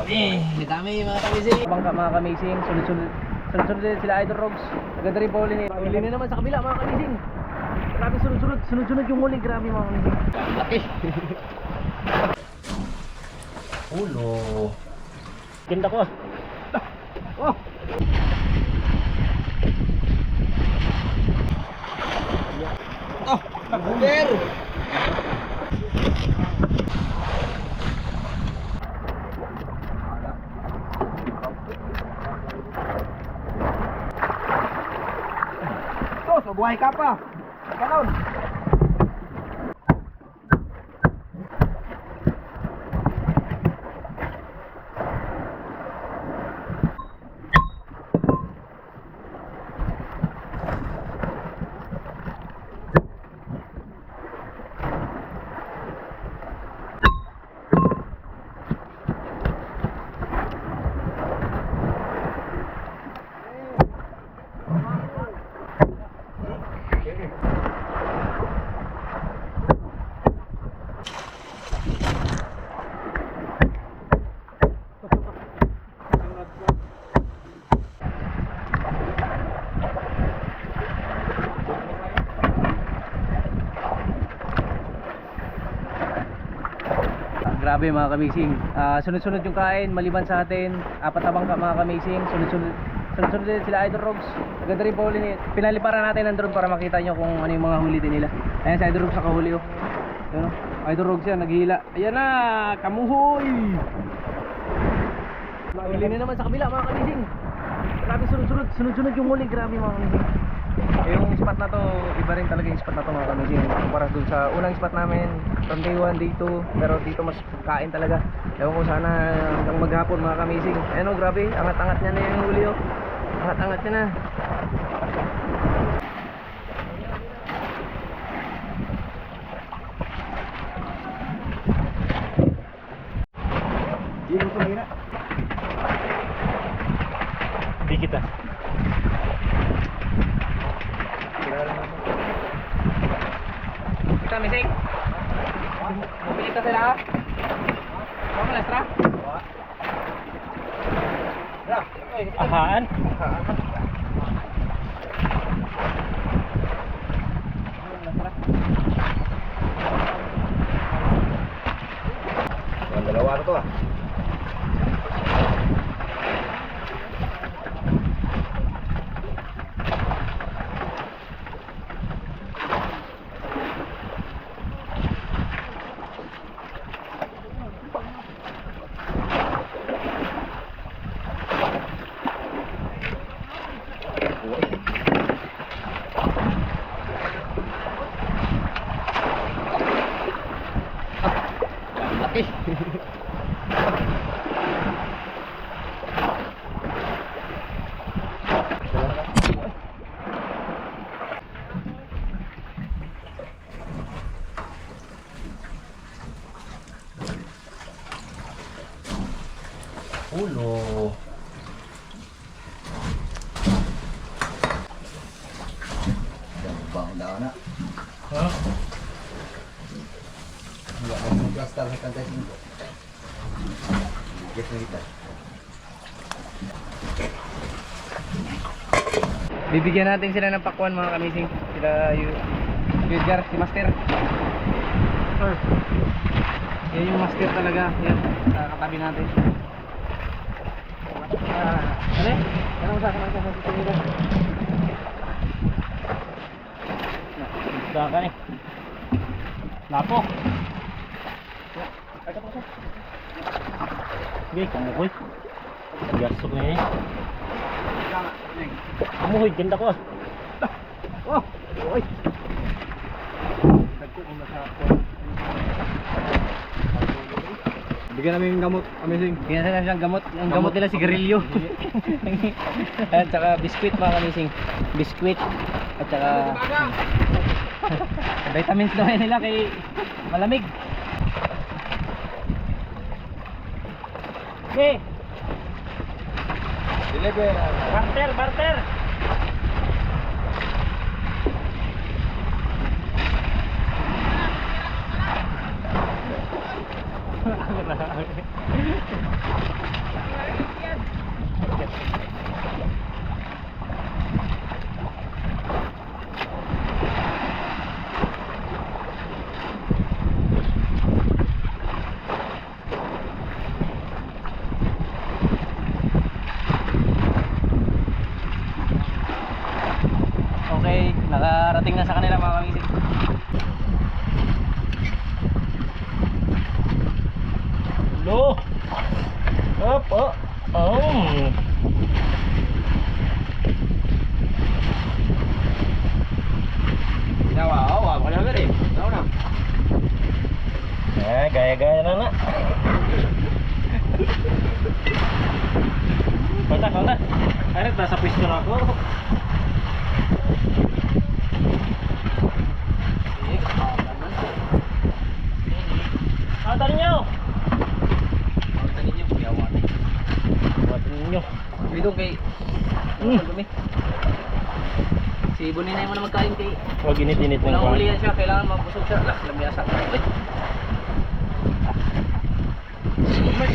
Dami mga kamising. Bangka mga kamising, sunod-sunod din sila Idol Rogs. Agad rin pa huli ni. Huli na naman sa kabila mga kamising. Grabe sunod-sunod yung huli, grabe mga kamising. Laki. Ulo. Ganda ko. Oh. Oh, bunder. Buhay ka pa. Kanon. Grabe mga kamising, sunod-sunod yung kain maliban sa atin, apat na bangka mga kamising, sunod-sunod din sila Idol Rogs. Agad rin pa huli ni. Pinaliparan natin ng drone para makita nyo kung ano yung mga huli din nila. Ayan si Idol Rogs nakahuli oh. Ayan oh, Idol Rogs yan, naghihila. Ayan na, kamuhoy! Huli na naman sa kabila mga kamising. Grabe sunod-sunod yung huli, grabe mga kamising. Yung spot na to, iba rin talaga yung spot na to mga kamising. Para dun sa unang spot namin, from day 1, day 2. Pero dito mas kain talaga. Ewan ko sana hanggang maghapon mga kamising. Ayan o, grabe, angat-angat niya na yung huli o. Angat-angat niya na. Dikit ah. Kita mising. Mobil kita sila. Kamu lestra? Ahaan. Dalawa na to ah. Laki. Ulo. Bang daw na. Ha? Wala akong plastar sa kantay dito. Get na kita. Bibigyan natin sila ng pakwan mga kamising. Sila yung Edgar, si Master. Sir. Yan yung Master talaga. Yan, katabi natin. Ano? Ano mo sa nila? Isda ka eh. Lapo. Ay, kapag siya. Sige, kamuhoy. Gasok na eh. Kamuhoy, ganda ko ah. Oh! Oy! Bigyan namin yung gamot, amazing. Bigyan namin siyang gamot. Ang gamot nila sigarilyo. At saka biskwit mga kamising. Biskwit. At saka vitamins daw nila kay malamig. Okay. Deliver. Barter, barter. Okay, nakarating na sa kanila mga kamisig. Lo! Up! Oh! Oh! Nawa, wala na rin. Nawa na. Gaya-gaya na na. Kontak. Arit, nasa pwesto na ako. Tali nyo! Tali nyo, biyawatin. Biyawatin nyo. Bidong kay... Dumi. Si Bonin na yung muna magkain kay... Huwag init-init na yung Walang ulihan siya, kailangan mabusog siya. Lamyasak. Uy!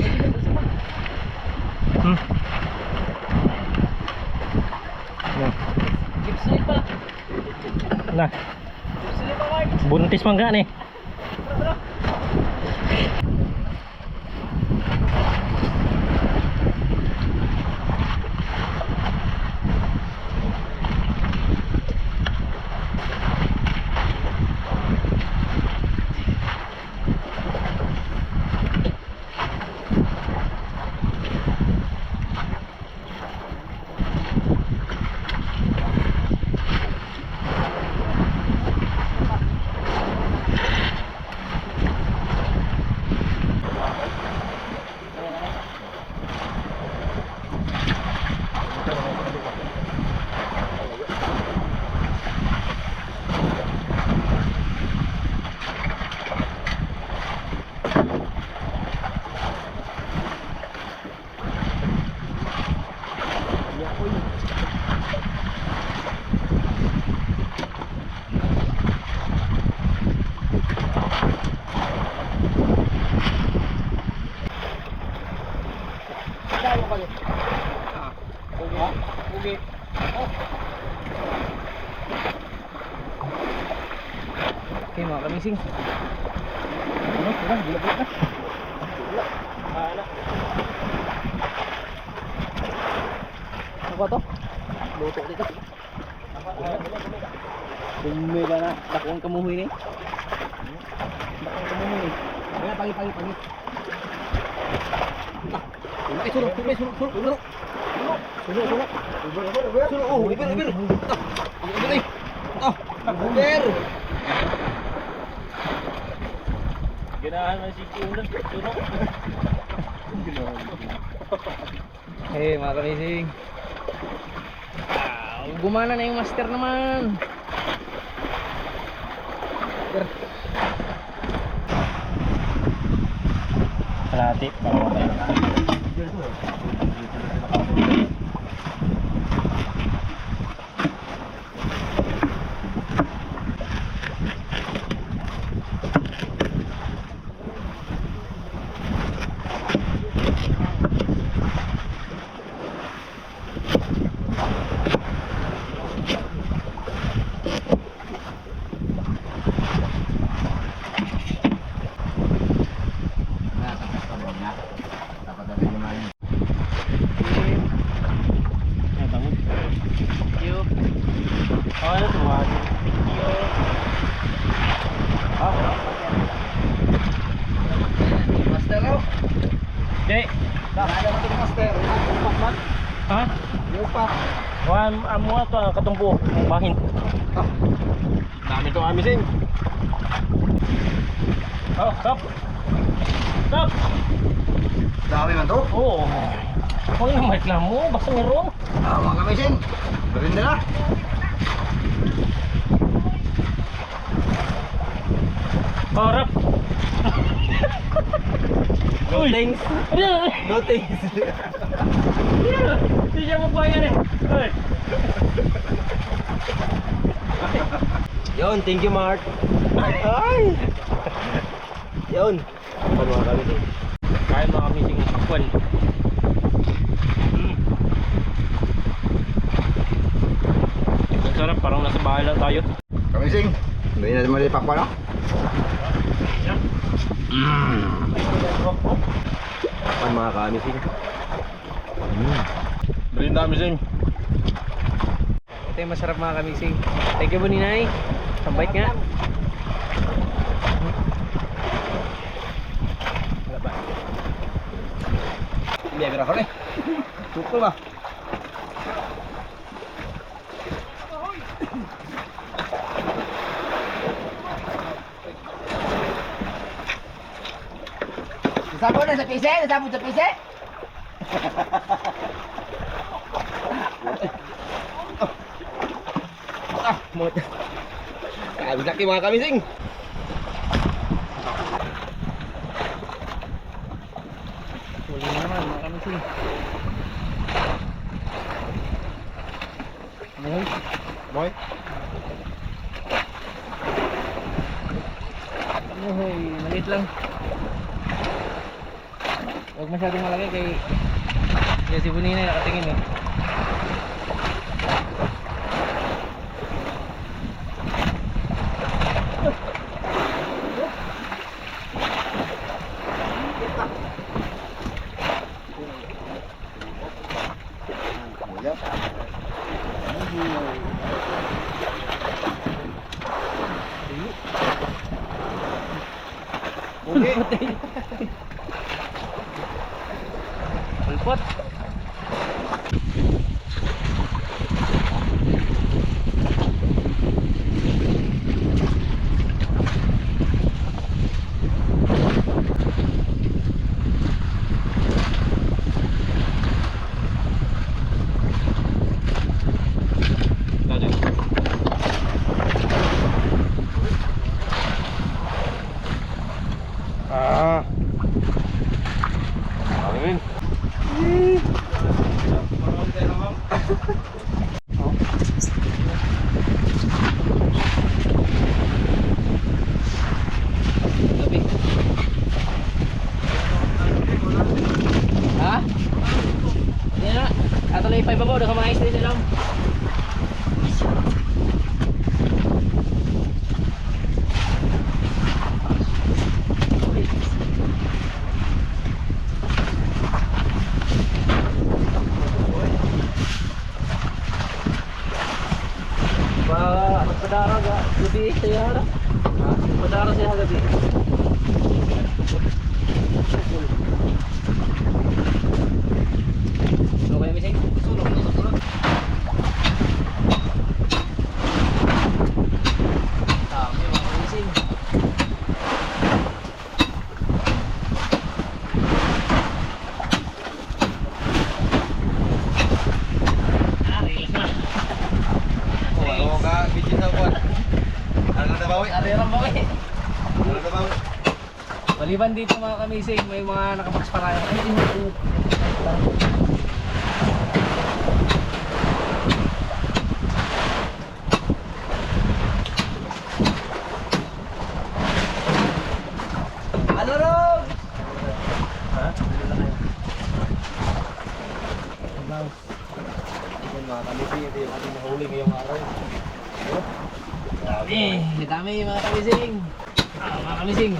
Gipslip pa. Nah, Gipslip pa, Mark. buntis mangga nih. Okay mga kamising. Ano? Kurang, gula-gula na. Ano ba to? Luto dito. Bumila na. Dakuang kamuhoy ni. Dakuang kamuhoy. Kaya pangi. Suruh. Oh, ibir. Ibir. Ganahan man si Kulang. Sunog. Hey mga kamising. Gumana na yung master naman. Kalahati para matay. Master oh. Dek, Ada mati master. Upak man. ha? Upak. Wan amo ato ang katumpo, ang bahin. Dami to amising. Oh, stop. Stop. Dami man to. Oh. Kung na may reklamo, basta meron. Mga kamising. Gawin nila. Oh, rap. No thanks. No thanks. Hindi siya magbayan eh. Ay. Yon, thank you Mark. Ay. Yun. Kapag mga kamising. Kaya mga kamising pakwan. Ang sarap, parang nasa bahay lang tayo. Kamising. Hindi na mali pakwa no? Ang mga kamising. Brinda kamising. Ito yung masarap mga kamising. Thank you po Ninay. Sambait nga. Hindi agad ako rin. Tukol ba? Nasabo na sa pise? Nasabo sa pise? Mot. Laki mga kamising. Huli na naman mga kamising. Ayun. Boy. Uy, maliit lang. Huwag masyadong malaki kay si Bunina nakatingin eh. Okay. Ulpot. Ah. Amin. Gabi. Ha? Hindi na. Atuloy pa ibabaw. Doon ka mga isda sila. Padaro ga gabi saya ada. Padaro saya gabi. Okay, mising. Sulok. Dami mga mising. Maliban dito mga kamising, may mga nakabox pa tayo. Ano ron? Ha? Yan mga kamising, ito yung ating nahuli ngayong araw. Dami mga kamising. Mga kamising.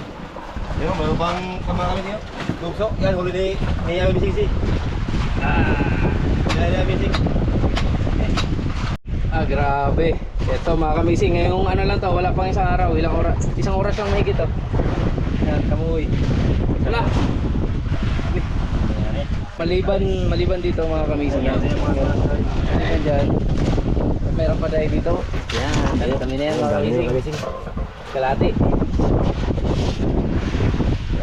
Yo, may bang kamera kami niyo? Lugso, yan huli ni Ami Mising si. Yan Mising. Grabe. Ito mga kamising, ngayong ano lang to, wala pang isang araw, isang oras lang mahigit to. Yan, kamuoy. Wala. Maliban dito mga kamising. Ayan dyan. Meron pa dahil dito. Yan, kami na yan mga kamising. Kalati.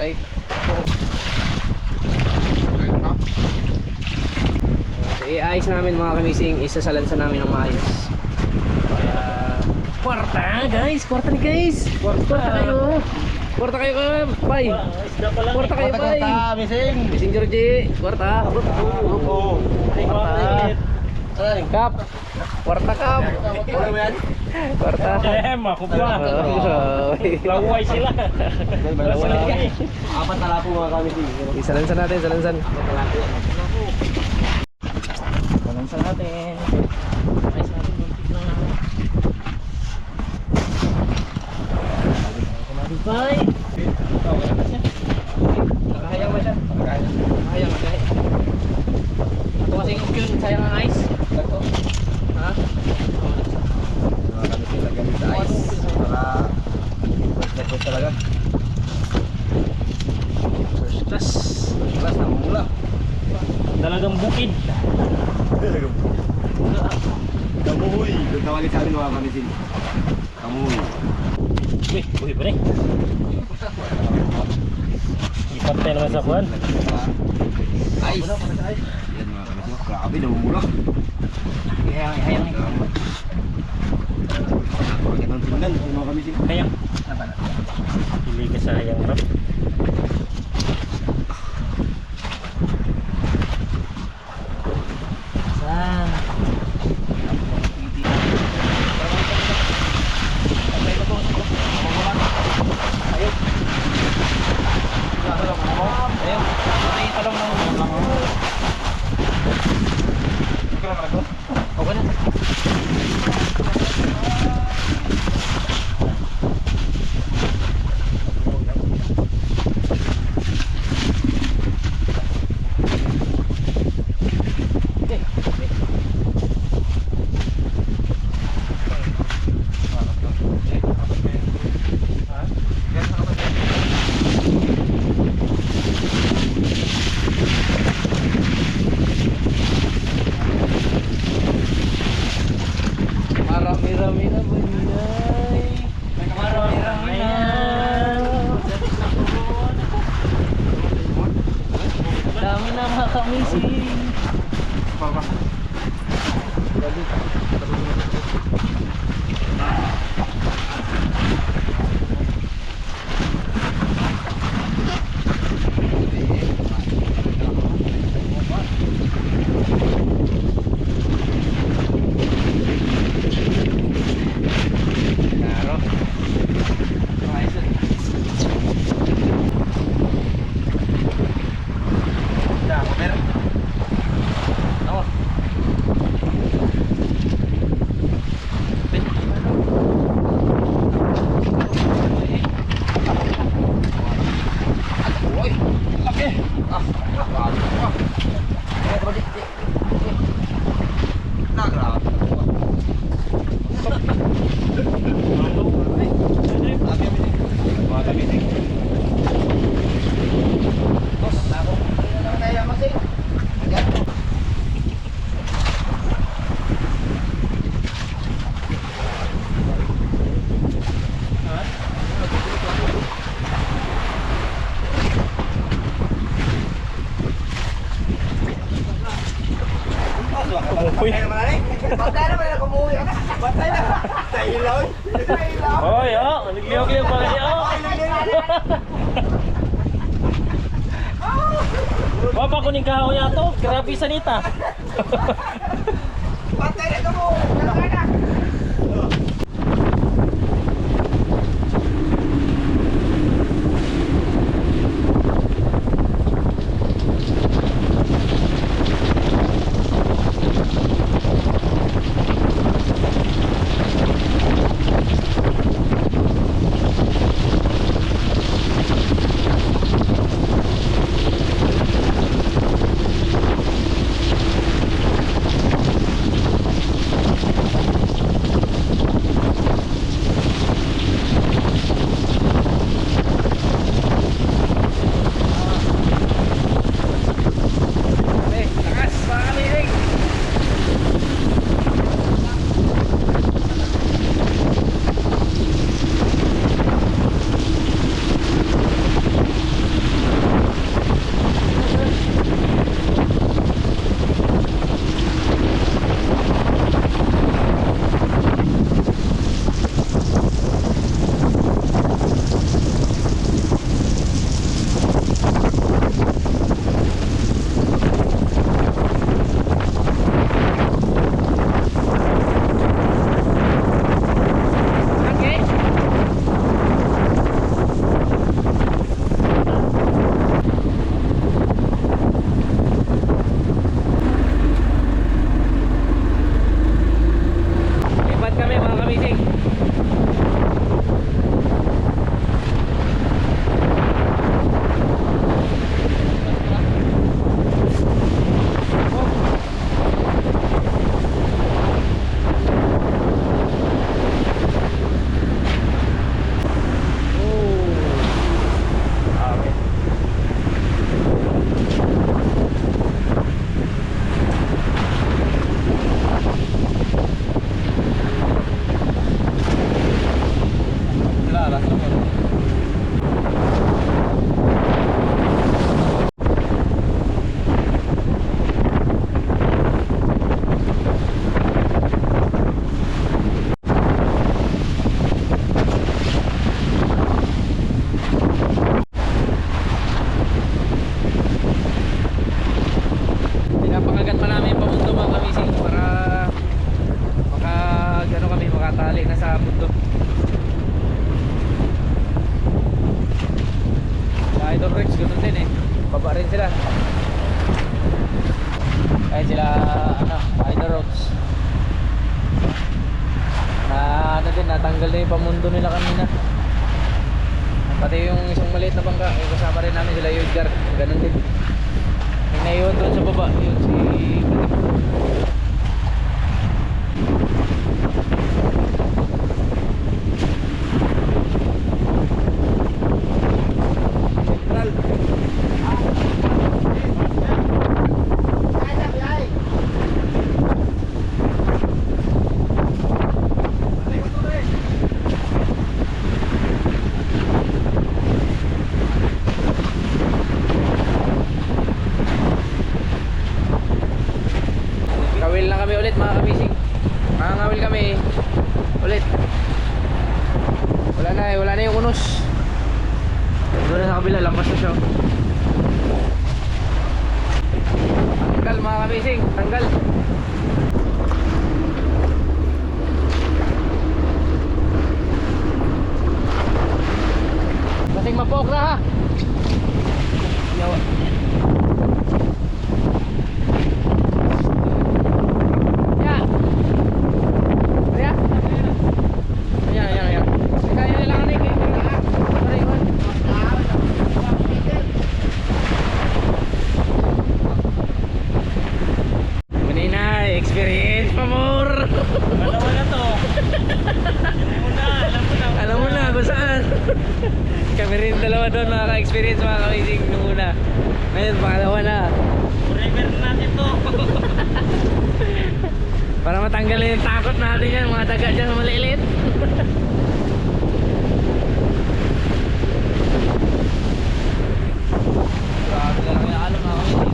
Right. So, i-ayos namin mga kamising, isasalansa namin ng maayos. Kwarta guys, kwarta ni guys. Kwarta kayo. Kwarta kayo bay. Kwarta kayo bay. Mising. Mising Georgie, kwarta. Oo. Kwarta. Kap. Kwarta ka. Wala mo yan? Kwarta. Ako pa. Oh, Laway sila. Laway. Apat na lapo mga kami din. Isalansan natin, isalansan. Balansa natin. Ayos natin yung tig na. Kumabibay. Nakahayang ba siya? Nakahayang, nakahayang. Ako kasing yun, sayang ang ice. Dagto. Ha? Mga kami sila gamit sa ice. Para first talaga. First class. Class na mula. Dalagang bukid. Kamuhoy. Doon tawagin sa amin mga kami din. Kamuhoy. Uy, buhay pa rin. Ipantay naman sa kuhan. Ice. Yan mga kami sila. Grabe, namumula. Hayang. Napakaganda ng tingnan mga kami sila. Hayang. Pili ka sa hayang rap. Saan? Marami-rami na ba yun? Marami-rami na. Dami na mga kamising. Uy. Patay na ba na kumuhi? Patay na. Tailaw. Hoy, oh. Nagliyok-liyok pa kayo. Papa kuning kahoy ato. Grabe sanita. Patay na kumuhi. Inagat pa namin yung pamundo mga kamising para ano kami makatali na sa mundo. Sa Idol Rex ganoon din eh. Baba rin sila. Kahit sila Idol Rocks. Ano din, natanggal na yung pamundo nila kanina. Pati yung isang maliit na bangka, yung kasama rin namin sila Yudgar, ganun din. Yung naiwan doon sa baba, yun si Kawil na kami ulit mga kamising. Makangawil kami ulit. Wala na yung unos. Doon na sa kabila, lampas na siya. Tanggal mga kamising, tanggal. Kasing mapok na ha. Yawa. Experience pa more. Alam mo na to. Alam mo na kung saan. Kami rin dalawa doon nakaka-experience mga kamising nung una. Ngayon pangalawa na. Forever na natin to. Para matanggal yung takot natin yan, mga daga dyan na maliliit. Grabe lang yung alam mga kamising.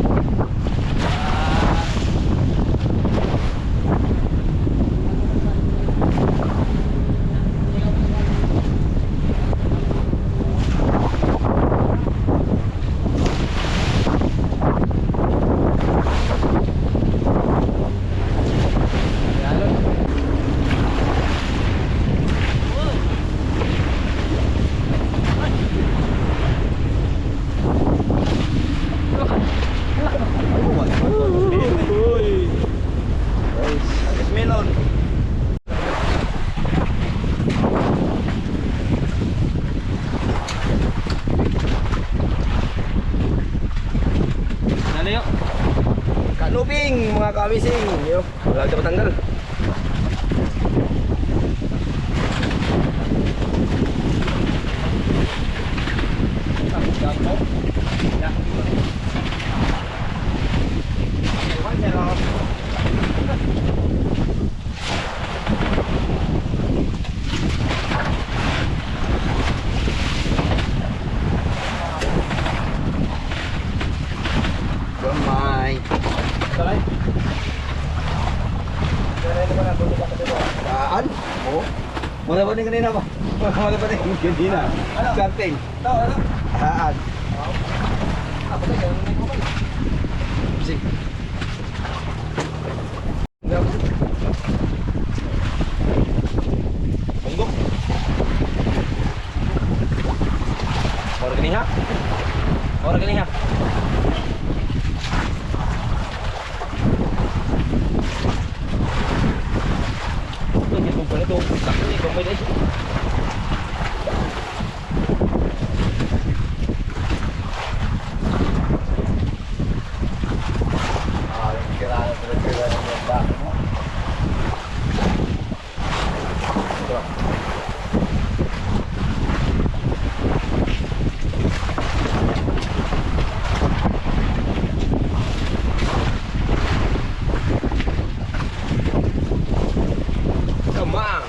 Melon. Ano yun? Kanubing mga kamising. Yo, wala kita patanggal. Gamay. Saan? Oo. Mula ba din kanina ba? Mula ba din kanina? Starting. Saan? Sige. Bunggo. Organiha. Organiha. Ini kumpul itu. Tak ni kumpul dia. Kemang.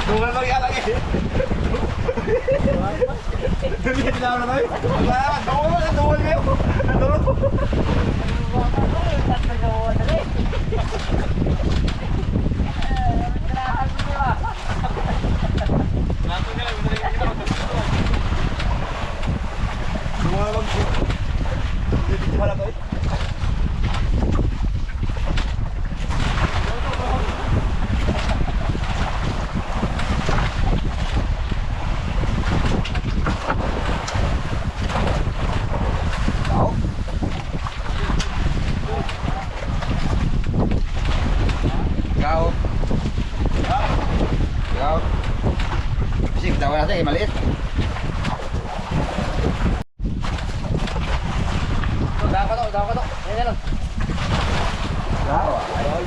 Dungan lagi lagi. Dilihat lang na tayo. Wala, dungan kayo. pala ko eh. Tao? Ikaw? Ikaw? Kasi tawa natin eh, maliit. Daw ka to. Yan lang. Tawa, ayaw.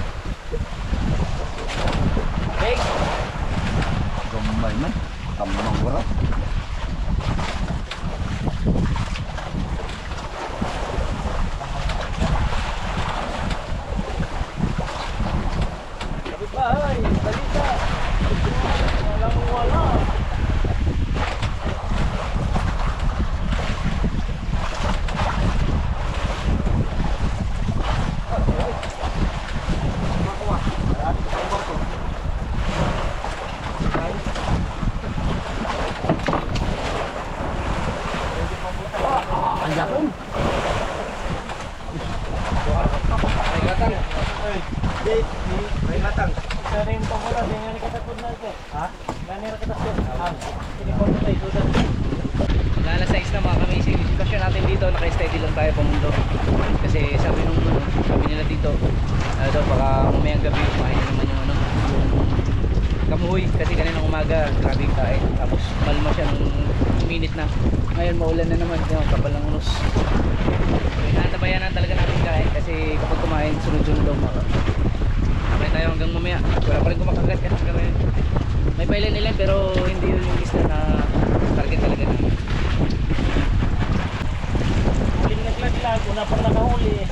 Big. Gambay man. Tamang wala. Kapitbahay, balita. Walang wala. May matang. Isa rin pa mula, di nga nakatakod na ito. Ha? Nga nakatakod. Tinipon mo tayo, sudan. Alas 6 na mga kami. Sitwasyon natin dito, naka-steady lang tayo pamundo. Kasi sabi nung sabi nila dito, daw baka mamayang gabi kumain na naman yung yung kamuhoy. Kasi kaninang umaga, grabe yung kain. Tapos malma siya nung minute na. Ngayon maulan na naman, yung kapal ng unos. Natabayanan talaga natin kain kasi kapag kumain, sunod-sunod daw mga. Kamay tayo hanggang mamaya. Wala pa rin kumakagat kasi hanggang ngayon. May pailan ilan pero hindi yun yung isla na target talaga namin. Huling naglag-lag, una pang nakahuli eh.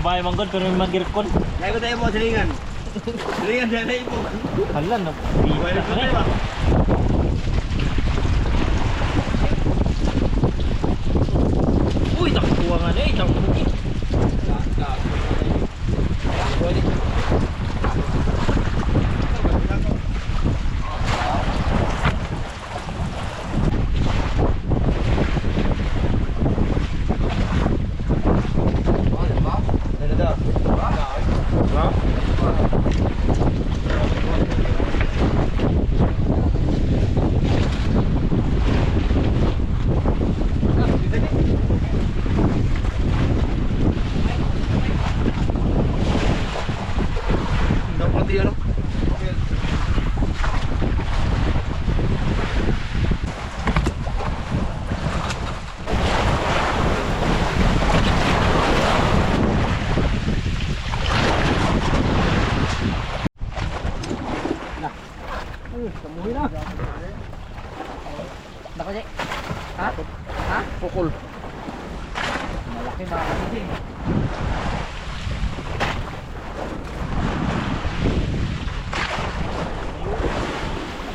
Sabay manggod pero may magirkon. Kaya ko tayo mo silingan. Silingan dyan na ipo. Hala na. Wala ko tayo ba? Uy, takuha nga na eh. Takuha. Nako, Jay. Ha? Ha? Pukul. Malaki mga kamising.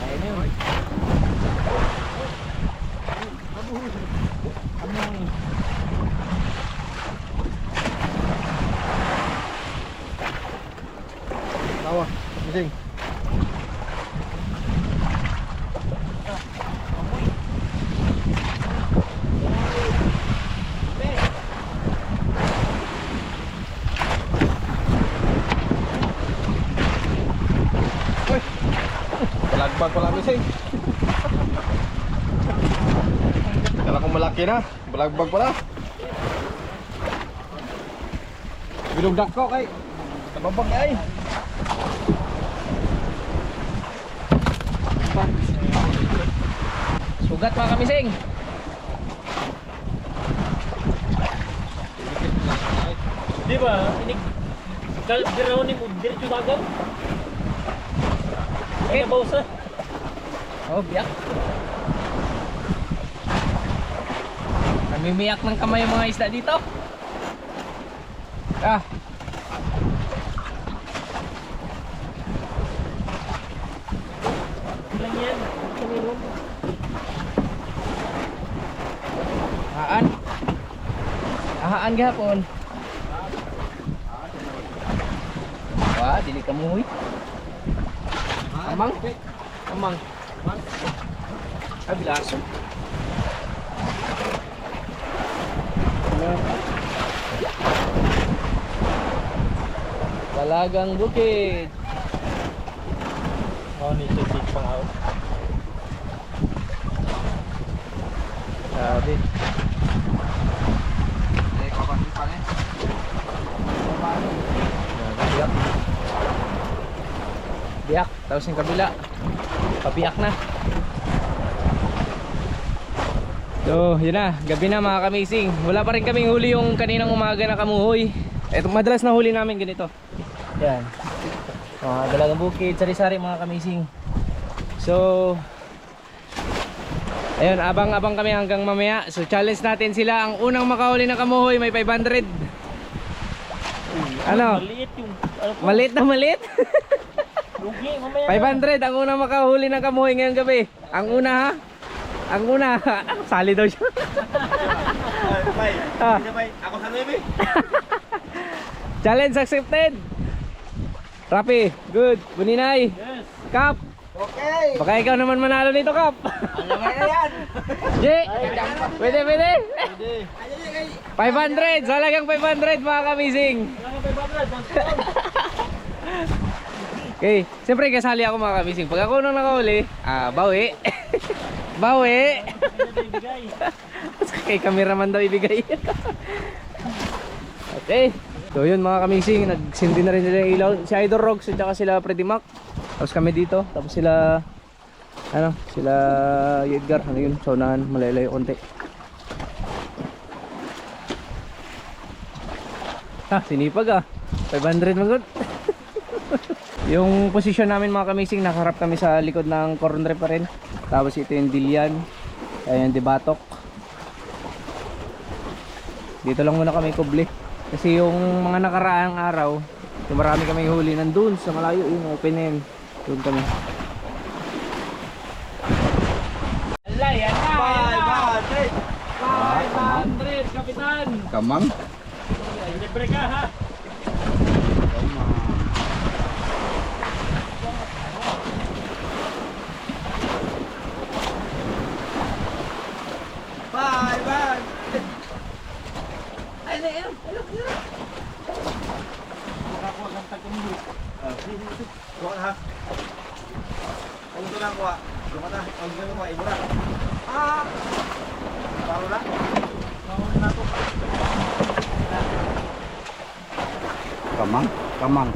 Ayun yun. Tawa, gising. Balagbag pala gising. Kala ko malaki na, balagbag pala. Binugdak ko kay tababag ay. Sugat mga kamising. Di ba? Inig kalbiraw ni mo diretso dagat. Ay nabausa. Oh, biyak. Namimiyak ng kamay yung mga isda dito. Ah. Ilang yan? Ahaan. Ahaan gahapon. Wah, dili ka muhoy. Amang. Amang. Ay, bilaso. Talagang bukid. Oh, nito pang out. Sabi. Biyak. Biyak. Tapos yung kabila. Pabiyak na. So, yun na. Gabi na mga kamising. Wala pa rin kaming huli yung kaninang umaga na kamuhoy. Ito, madalas na huli namin ganito. Yan. Mga dalagang bukid, sari-sari mga kamising. So, ayun, abang-abang kami hanggang mamaya. So, challenge natin sila. Ang unang makahuli na kamuhoy may 500. Ano? Maliit yung... Ano po? Maliit na maliit. Lugi, mamaya 500 ang unang makahuli ng kamuhoy ngayong gabi. Ang una ha? Ang una, sali daw siya. Bay, Ah. ako sa nebe. Challenge accepted. Rapi, good. Buninay. Yes. Kap. Okay. Baka ikaw naman manalo nito, Kap. Ano nga na yan? Jay. Pwede, pwede. Pwede. 500. Salagang 500 mga kamising. Okay. Siyempre kasali ako mga kamising. Pag ako nang nakahuli, bawi. Bawi. Kay cameraman daw ibigay. Okay. So yun mga kamising, nagsindi na rin nila yung ilaw. Si Idol Rogs at saka sila Freddy Mac. Tapos kami dito. Tapos sila sila Edgar. Ano yun? Sa unahan, malalayo konti. Sinipag 500 magod. Yung posisyon namin mga kamising, nakaharap kami sa likod ng corner pa rin. Tapos ito yung Dilian. Ayan yung Dibatok. Dito lang muna kami kubli. Kasi yung mga nakaraang araw, yung marami kami huli nandun sa malayo, yung open na yun. Doon kami. Ala, yan na! 500, kapitan! Kamang? Libre ka ha. Bye, bye. Makakuha kang tagumulo. Buka na ha. Ano ito na kuha? Buka na. Ang gano'n kuha, ibura. Paro na. Kamang? Kamang.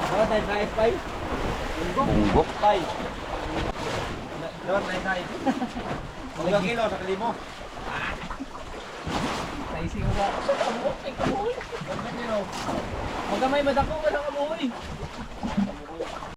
Ano tayo sa F5? Bunggok. Tayo. Doon tayo tayo. Magkang kilo sa kalimo. Naising mo ba? Ay, kamuhoy! Magamay madako, walang kamuhoy!